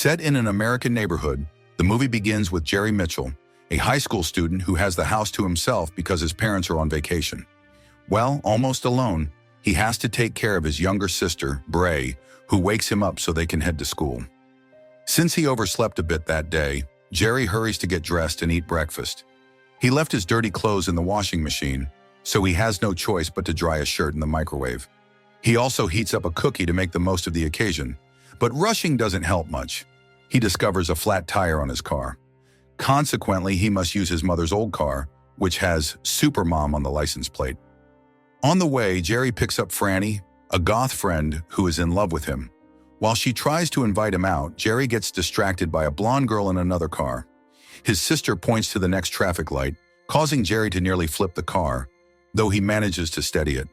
Set in an American neighborhood, the movie begins with Jerry Mitchell, a high school student who has the house to himself because his parents are on vacation. Well, almost alone, he has to take care of his younger sister, Bray, who wakes him up so they can head to school. Since he overslept a bit that day, Jerry hurries to get dressed and eat breakfast. He left his dirty clothes in the washing machine, so he has no choice but to dry his shirt in the microwave. He also heats up a cookie to make the most of the occasion, but rushing doesn't help much. He discovers a flat tire on his car. Consequently, he must use his mother's old car, which has Supermom on the license plate. On the way, Jerry picks up Franny, a goth friend who is in love with him. While she tries to invite him out, Jerry gets distracted by a blonde girl in another car. His sister points to the next traffic light, causing Jerry to nearly flip the car, though he manages to steady it.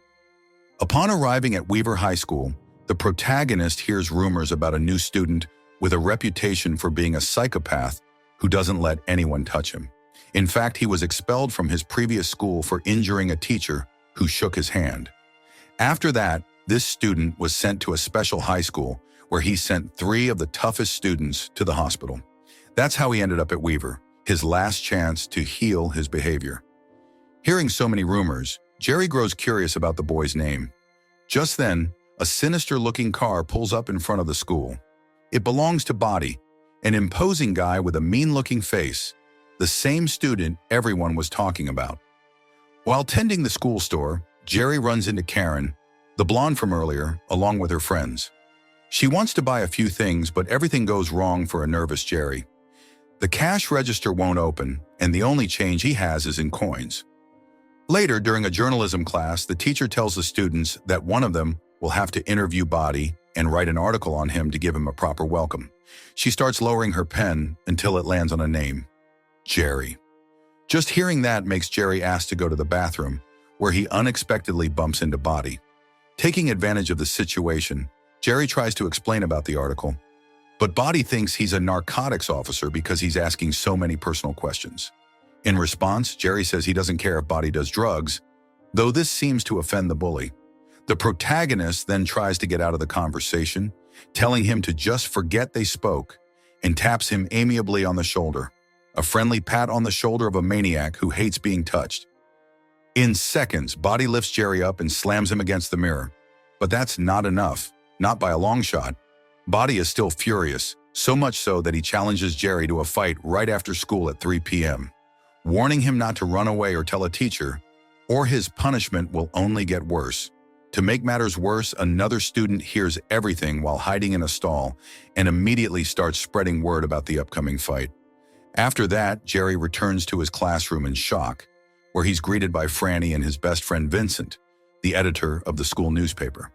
Upon arriving at Weaver High School, the protagonist hears rumors about a new student with a reputation for being a psychopath who doesn't let anyone touch him. In fact, he was expelled from his previous school for injuring a teacher who shook his hand. After that, this student was sent to a special high school where he sent 3 of the toughest students to the hospital. That's how he ended up at Weaver, his last chance to heal his behavior. Hearing so many rumors, Jerry grows curious about the boy's name. Just then, a sinister-looking car pulls up in front of the school. It belongs to Body, an imposing guy with a mean-looking face, the same student everyone was talking about. While tending the school store, Jerry runs into Karen, the blonde from earlier, along with her friends. She wants to buy a few things, but everything goes wrong for a nervous Jerry. The cash register won't open, and the only change he has is in coins. Later, during a journalism class, the teacher tells the students that one of them will have to interview Body and write an article on him to give him a proper welcome. She starts lowering her pen until it lands on a name: Jerry. Just hearing that makes Jerry ask to go to the bathroom, where he unexpectedly bumps into Body. Taking advantage of the situation, Jerry tries to explain about the article, but Body thinks he's a narcotics officer because he's asking so many personal questions. In response, Jerry says he doesn't care if Body does drugs, though this seems to offend the bully. The protagonist then tries to get out of the conversation, telling him to just forget they spoke, and taps him amiably on the shoulder, a friendly pat on the shoulder of a maniac who hates being touched. In seconds, Body lifts Jerry up and slams him against the mirror. But that's not enough, not by a long shot. Body is still furious, so much so that he challenges Jerry to a fight right after school at 3 p.m., warning him not to run away or tell a teacher, or his punishment will only get worse. To make matters worse, another student hears everything while hiding in a stall and immediately starts spreading word about the upcoming fight. After that, Jerry returns to his classroom in shock, where he's greeted by Franny and his best friend Vincent, the editor of the school newspaper.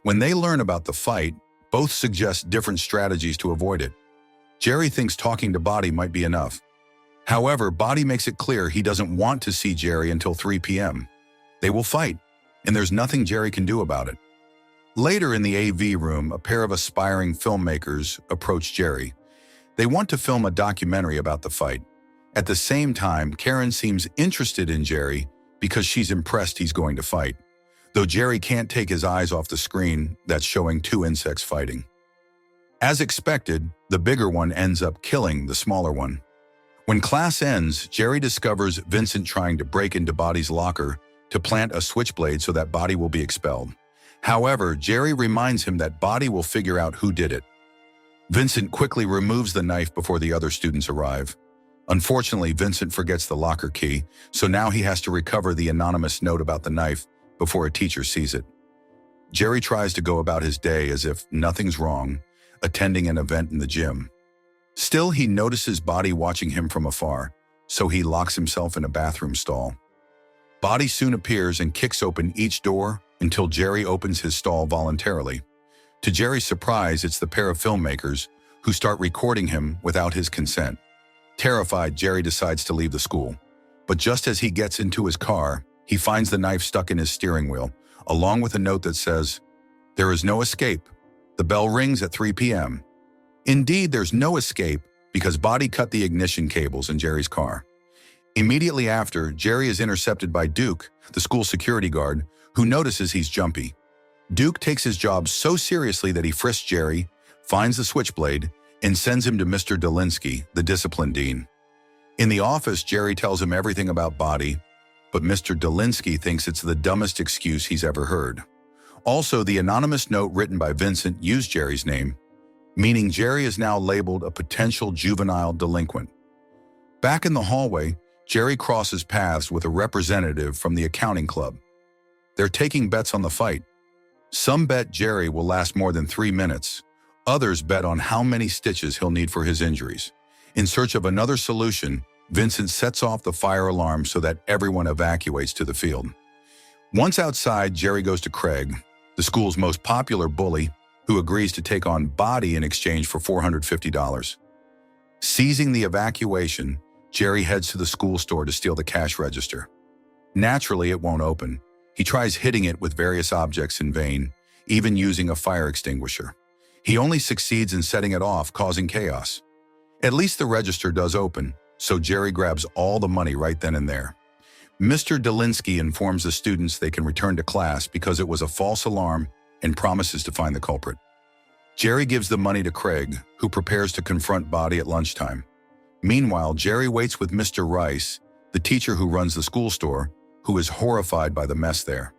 When they learn about the fight, both suggest different strategies to avoid it. Jerry thinks talking to Body might be enough. However, Body makes it clear he doesn't want to see Jerry until 3 p.m. They will fight, and there's nothing Jerry can do about it. Later in the AV room, a pair of aspiring filmmakers approach Jerry. They want to film a documentary about the fight. At the same time, Karen seems interested in Jerry because she's impressed he's going to fight, though Jerry can't take his eyes off the screen that's showing 2 insects fighting. As expected, the bigger one ends up killing the smaller one. When class ends, Jerry discovers Vincent trying to break into Body's locker to plant a switchblade so that Body will be expelled. However, Jerry reminds him that Body will figure out who did it. Vincent quickly removes the knife before the other students arrive. Unfortunately, Vincent forgets the locker key, so now he has to recover the anonymous note about the knife before a teacher sees it. Jerry tries to go about his day as if nothing's wrong, attending an event in the gym. Still, he notices Body watching him from afar, so he locks himself in a bathroom stall. Body soon appears and kicks open each door until Jerry opens his stall voluntarily. To Jerry's surprise, it's the pair of filmmakers who start recording him without his consent. Terrified, Jerry decides to leave the school. But just as he gets into his car, he finds the knife stuck in his steering wheel, along with a note that says, "There is no escape. The bell rings at 3 p.m. Indeed, there's no escape because Body cut the ignition cables in Jerry's car. Immediately after, Jerry is intercepted by Duke, the school security guard, who notices he's jumpy. Duke takes his job so seriously that he frisks Jerry, finds the switchblade, and sends him to Mr. Delinsky, the discipline dean. In the office, Jerry tells him everything about Body, but Mr. Delinsky thinks it's the dumbest excuse he's ever heard. Also, the anonymous note written by Vincent used Jerry's name, meaning Jerry is now labeled a potential juvenile delinquent. Back in the hallway, Jerry crosses paths with a representative from the accounting club. They're taking bets on the fight. Some bet Jerry will last more than 3 minutes. Others bet on how many stitches he'll need for his injuries. In search of another solution, Vincent sets off the fire alarm so that everyone evacuates to the field. Once outside, Jerry goes to Craig, the school's most popular bully, who agrees to take on Body in exchange for $450. Seizing the evacuation, Jerry heads to the school store to steal the cash register. Naturally, it won't open. He tries hitting it with various objects in vain, even using a fire extinguisher. He only succeeds in setting it off, causing chaos. At least the register does open, so Jerry grabs all the money right then and there. Mr. Delinsky informs the students they can return to class because it was a false alarm and promises to find the culprit. Jerry gives the money to Craig, who prepares to confront Body at lunchtime. Meanwhile, Jerry waits with Mr. Rice, the teacher who runs the school store, who is horrified by the mess there.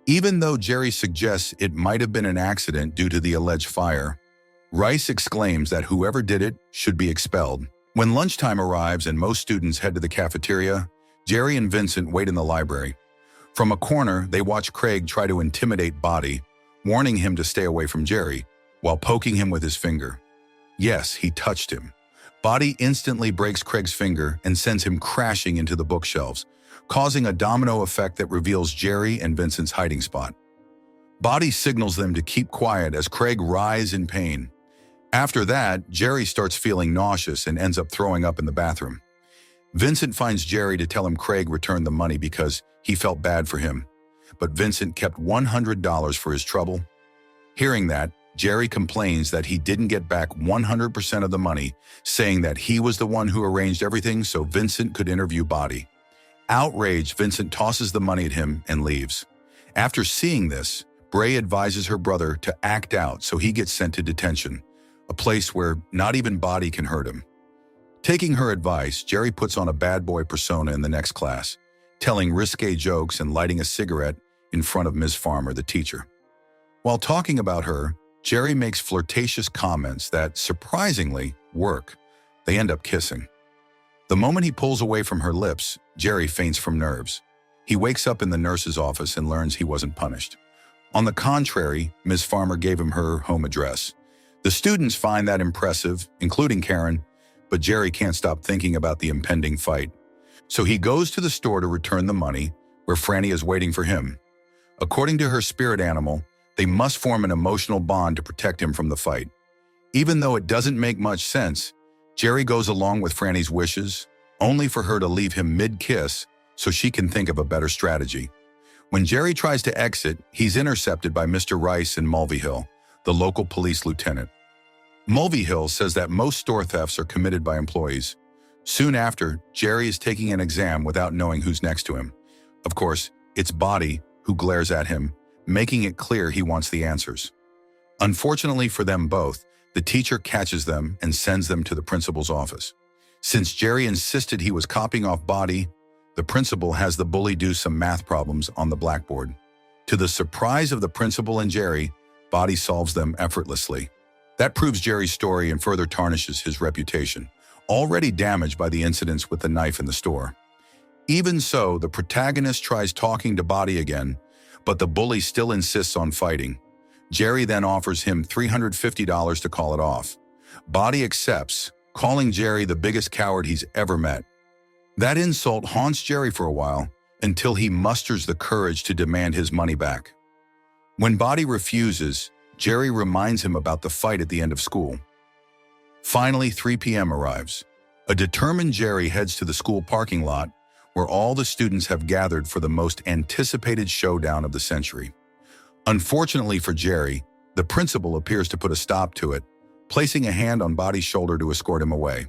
Even though Jerry suggests it might have been an accident due to the alleged fire, Rice exclaims that whoever did it should be expelled. When lunchtime arrives and most students head to the cafeteria, Jerry and Vincent wait in the library. From a corner, they watch Craig try to intimidate Body, warning him to stay away from Jerry, while poking him with his finger. Yes, he touched him. Body instantly breaks Craig's finger and sends him crashing into the bookshelves, causing a domino effect that reveals Jerry and Vincent's hiding spot. Body signals them to keep quiet as Craig writhes in pain. After that, Jerry starts feeling nauseous and ends up throwing up in the bathroom. Vincent finds Jerry to tell him Craig returned the money because he felt bad for him, but Vincent kept $100 for his trouble. Hearing that, Jerry complains that he didn't get back 100% of the money, saying that he was the one who arranged everything so Vincent could interview Body. Outraged, Vincent tosses the money at him and leaves. After seeing this, Bray advises her brother to act out so he gets sent to detention, a place where not even Body can hurt him. Taking her advice, Jerry puts on a bad boy persona in the next class, telling risque jokes and lighting a cigarette in front of Ms. Farmer, the teacher. While talking about her, Jerry makes flirtatious comments that, surprisingly, work. They end up kissing. The moment he pulls away from her lips, Jerry faints from nerves. He wakes up in the nurse's office and learns he wasn't punished. On the contrary, Ms. Farmer gave him her home address. The students find that impressive, including Karen, but Jerry can't stop thinking about the impending fight. So he goes to the store to return the money, where Franny is waiting for him. According to her spirit animal, they must form an emotional bond to protect him from the fight. Even though it doesn't make much sense, Jerry goes along with Franny's wishes, only for her to leave him mid-kiss so she can think of a better strategy. When Jerry tries to exit, he's intercepted by Mr. Rice and Mulvihill, the local police lieutenant. Mulvihill says that most store thefts are committed by employees. Soon after, Jerry is taking an exam without knowing who's next to him. Of course, it's Body who glares at him, making it clear he wants the answers. Unfortunately for them both, the teacher catches them and sends them to the principal's office. Since Jerry insisted he was copying off Body, the principal has the bully do some math problems on the blackboard. To the surprise of the principal and Jerry, Body solves them effortlessly. That proves Jerry's story and further tarnishes his reputation, already damaged by the incidents with the knife in the store. Even so, the protagonist tries talking to Body again, but the bully still insists on fighting. Jerry then offers him $350 to call it off. Body accepts, calling Jerry the biggest coward he's ever met. That insult haunts Jerry for a while, until he musters the courage to demand his money back. When Body refuses, Jerry reminds him about the fight at the end of school. Finally, 3 p.m. arrives. A determined Jerry heads to the school parking lot, where all the students have gathered for the most anticipated showdown of the century. Unfortunately for Jerry, the principal appears to put a stop to it, placing a hand on Body's shoulder to escort him away.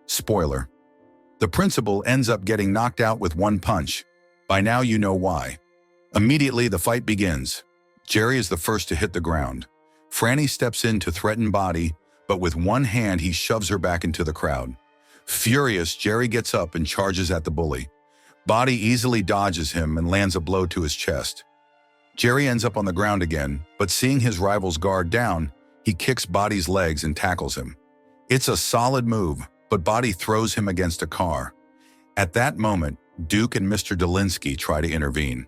Spoiler: the principal ends up getting knocked out with one punch. By now you know why. Immediately, the fight begins. Jerry is the first to hit the ground. Franny steps in to threaten Body, but with one hand he shoves her back into the crowd. Furious, Jerry gets up and charges at the bully. Body easily dodges him and lands a blow to his chest. Jerry ends up on the ground again, but seeing his rival's guard down, he kicks Body's legs and tackles him. It's a solid move, but Body throws him against a car. At that moment, Duke and Mr. Dolinsky try to intervene.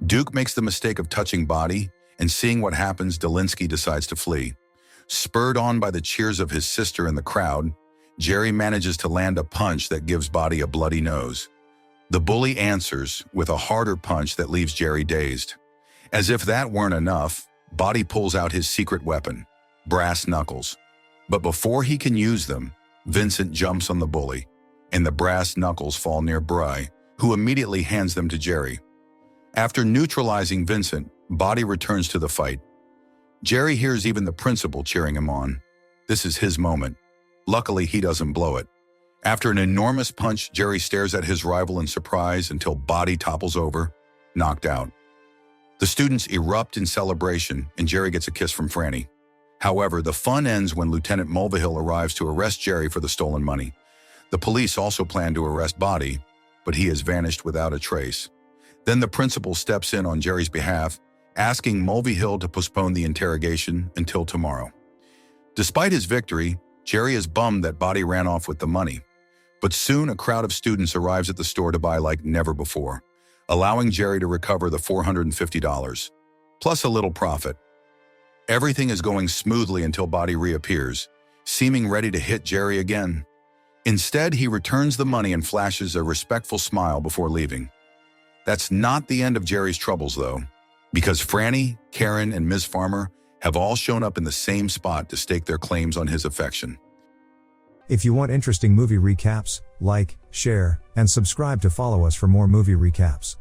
Duke makes the mistake of touching Body, and seeing what happens, Dolinsky decides to flee. Spurred on by the cheers of his sister in the crowd, Jerry manages to land a punch that gives Body a bloody nose. The bully answers with a harder punch that leaves Jerry dazed. As if that weren't enough, Body pulls out his secret weapon, brass knuckles. But before he can use them, Vincent jumps on the bully, and the brass knuckles fall near Bry, who immediately hands them to Jerry. After neutralizing Vincent, Body returns to the fight. Jerry hears even the principal cheering him on. This is his moment. Luckily, he doesn't blow it. After an enormous punch, Jerry stares at his rival in surprise until Body topples over, knocked out. The students erupt in celebration, and Jerry gets a kiss from Franny. However, the fun ends when Lieutenant Mulvihill arrives to arrest Jerry for the stolen money. The police also plan to arrest Body, but he has vanished without a trace. Then the principal steps in on Jerry's behalf, asking Mulvihill to postpone the interrogation until tomorrow. Despite his victory, Jerry is bummed that Body ran off with the money. But soon a crowd of students arrives at the store to buy like never before, allowing Jerry to recover the $450, plus a little profit. Everything is going smoothly until Body reappears, seeming ready to hit Jerry again. Instead, he returns the money and flashes a respectful smile before leaving. That's not the end of Jerry's troubles, though, because Franny, Karen, and Ms. Farmer have all shown up in the same spot to stake their claims on his affection. If you want interesting movie recaps, like, share, and subscribe to follow us for more movie recaps.